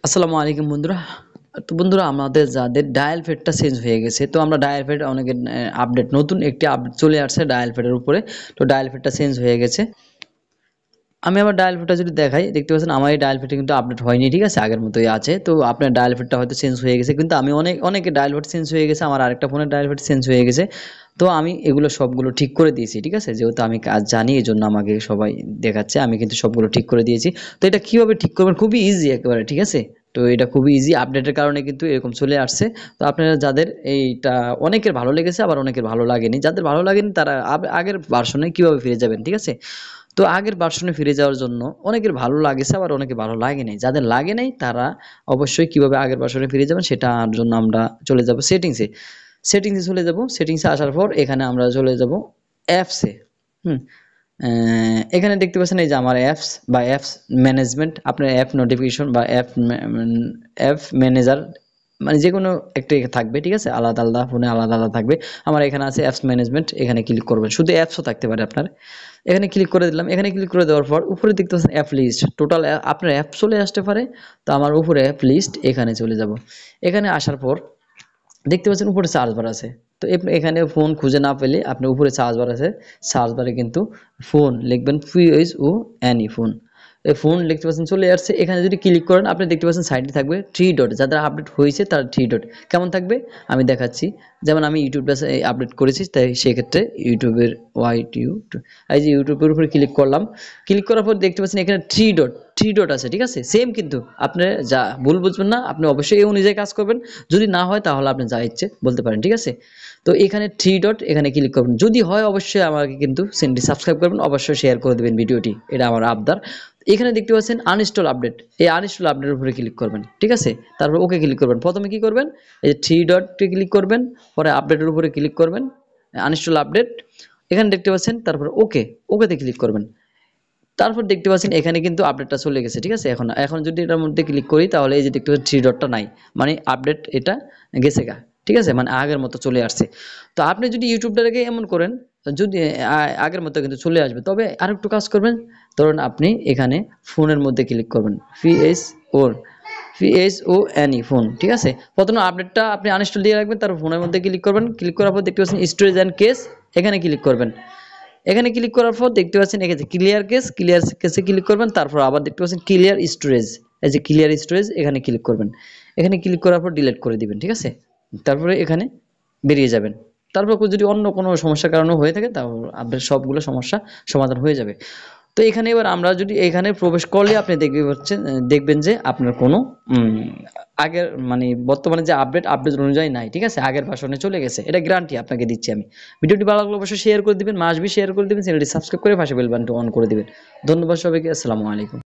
আসসালামু আলাইকুম বন্ধুরা। তো বন্ধুরা, আমাদের যাদের ডায়াল প্যাডটা চেঞ্জ হয়ে গেছে, তো আমরা ডায়াল প্যাড অনেকের আপডেট, নতুন একটি আপডেট চলে আসছে ডায়াল প্যাডের উপরে। তো ডায়াল প্যাডটা চেঞ্জ হয়ে গেছে। আমি আমার ডায়াল প্যাডটা যদি দেখাই, দেখতে পাচ্ছেন আমার এই ডায়াল প্যাডটা কিন্তু আপডেট হয়নি, ঠিক আছে, আগের মতোই আছে। তো আপনার ডায়াল প্যাডটা হয়তো চেঞ্জ হয়ে গেছে, কিন্তু আমি অনেকের ডায়াল প্যাড চেঞ্জ হয়ে গেছে, আমার আরেকটা ফোনের ডায়াল প্যাড চেঞ্জ হয়ে গেছে। তো আমি এগুলো সবগুলো ঠিক করে দিয়েছি, ঠিক আছে, যেহেতু আমি কাজ জানি এই জন্য আমাকে সবাই দেখাচ্ছে, আমি কিন্তু সবগুলো ঠিক করে দিয়েছি। তো এটা কীভাবে ঠিক করবেন, খুবই ইজি একেবারে, ঠিক আছে। তো এটা খুবই ইজি, আপডেটের কারণে কিন্তু এরকম চলে আসছে। তো আপনারা যাদের এইটা, অনেকের ভালো লেগেছে আবার অনেকের ভালো লাগেনি, যাদের ভালো লাগেনি তারা আগের ভার্সনে কীভাবে ফিরে যাবেন, ঠিক আছে। তো আগের ভার্সনে ফিরে যাওয়ার জন্য অনেকের ভালো লাগেছে আবার অনেকের ভালো লাগে নাই, যাদের লাগে নাই তারা অবশ্যই কিভাবে আগের ভার্সনে ফিরে যাবেন সেটার জন্য আমরা চলে যাব সেটিংসে। সেটিংসে চলে যাব, সেটিংসে আসার পর এখানে আমরা চলে যাব অ্যাপসে। হুম এখানে দেখতে পাচ্ছেন এই যে আমার অ্যাপস বা অ্যাপস ম্যানেজমেন্ট, আপনার অ্যাপ নোটিফিকেশন বা অ্যাপ ম্যানেজার, মানে যে কোনো একটা থাকবে, ঠিক আছে, আলাদা আলাদা ফোনে আলাদা আলাদা থাকবে। আমার এখানে আছে অ্যাপস ম্যানেজমেন্ট, এখানে ক্লিক করবেন, শুধু অ্যাপসও থাকতে পারে আপনার। এখানে ক্লিক করে দিলাম, এখানে ক্লিক করে দেওয়ার পর উপরে দেখতে পাচ্ছেন অ্যাপ লিস্ট, টোটাল আপনার অ্যাপ চলে আসতে পারে। তো আমার উপরে অ্যাপ লিস্ট, এখানে চলে যাব। এখানে আসার পর দেখতে পাচ্ছেন উপরে সার্চ বার আছে। তো এখানে ফোন খুঁজে না পেলে আপনি উপরে সার্চ বার আছে, সার্চ বারে কিন্তু ফোন লিখবেন, ফিউজ ও অ্যানি ফোন, এই ফোন দেখতে পাচ্ছেন চলে আসছে। এখানে যদি ক্লিক করেন আপনি দেখতে পাচ্ছেন সাইডে থাকবে থ্রি ডট, যাদের আপডেট হয়েছে তার থ্রি ডট কেমন থাকবে আমি দেখাচ্ছি। যেমন আমি ইউটিউবটা আপডেট করেছি, তাই সেক্ষেত্রে ইউটিউবের এই যে ইউটিউবের উপরে ক্লিক করলাম। ক্লিক করার পর দেখতে পাচ্ছেন এখানে থ্রি ডট আছে, ঠিক আছে, সেম কিন্তু আপনি যা ভুল বুঝবেন না, আপনি অবশ্যই এই অনুযায়ী কাজ করবেন। যদি না হয় তাহলে আপনি যা ইচ্ছে বলতে পারেন, ঠিক আছে। তো এখানে থ্রি ডট, এখানে ক্লিক করবেন, যদি হয় অবশ্যই আমাকে কিন্তু চ্যানেলটি সাবস্ক্রাইব করবেন, অবশ্যই শেয়ার করে দেবেন ভিডিওটি, এটা আমার আবদার। এখানে দেখতে পাচ্ছেন আনইনস্টল আপডেট, এই আনইনস্টল আপডেটের উপরে ক্লিক করবেন, ঠিক আছে। তারপর ওকে ক্লিক করবেন। প্রথমে কি করবেন, এই যে থ্রি ডটে ক্লিক করবেন, পরে আপডেটের উপরে ক্লিক করবেন, আনইনস্টল আপডেট, এখানে দেখতে পাচ্ছেন, তারপর ওকেতে ক্লিক করবেন। তারপর দেখতে পাচ্ছেন এখানে কিন্তু আপডেটটা চলে গেছে, ঠিক আছে। এখন এখন যদি এটার মধ্যে ক্লিক করি তাহলে এই যে দেখতে পাচ্ছেন থ্রি ডটটা নাই, মানে আপডেট এটা গেছে গা, ঠিক আছে, মানে আগের মতো চলে আসছে। তো আপনি যদি ইউটিউবটাকে এমন করেন, যদি আগের মতো কিন্তু চলে আসবে, তবে আরেকটু কাজ করবেন। ধরুন আপনি এখানে ফোনের মধ্যে ক্লিক করবেন, FON ফোন, ঠিক আছে। প্রথমে আপডেটটা আপনি আনইনস্টল দিয়ে রাখবেন, তারপর ফোনের মধ্যে ক্লিক করবেন। ক্লিক করার পর দেখতে পাচ্ছেন স্টোরেজ অ্যান্ড কেস, এখানে ক্লিক করবেন। এখানে ক্লিক করার পর দেখতে পাচ্ছেন এখানে ক্লিয়ার কেসে ক্লিক করবেন। তারপর আবার দেখতে পাচ্ছেন ক্লিয়ার স্টোরেজ, এই যে ক্লিয়ার স্টোরেজ, এখানে ক্লিক করবেন। এখানে ক্লিক করার পর ডিলিট করে দিবেন, ঠিক আছে। তারপরে এখানে বেরিয়ে যাবেন। তারপর যদি অন্য কোনো সমস্যার কারণে হয়ে থাকে তাহলে আপনার সবগুলো সমস্যা সমাধান হয়ে যাবে। তো এখানে এবার আমরা যদি এখানে প্রবেশ করলে আপনি দেখবেন যে আপনার কোনো আগের, মানে বর্তমানে যে আপডেট অনুযায়ী নাই, ঠিক আছে, আগের ভার্সনে চলে গেছে, এটা গ্যারান্টি আপনাকে দিচ্ছি আমি। ভিডিওটি ভালো লাগলে অবশ্যই শেয়ার করে দিবেন, মাস্ট বি শেয়ার করে দিবেন, চ্যানেলটি সাবস্ক্রাইব করে পাশে বেল বাটনটি অন করে দিবেন। ধন্যবাদ সবাইকে, আসসালামু আলাইকুম।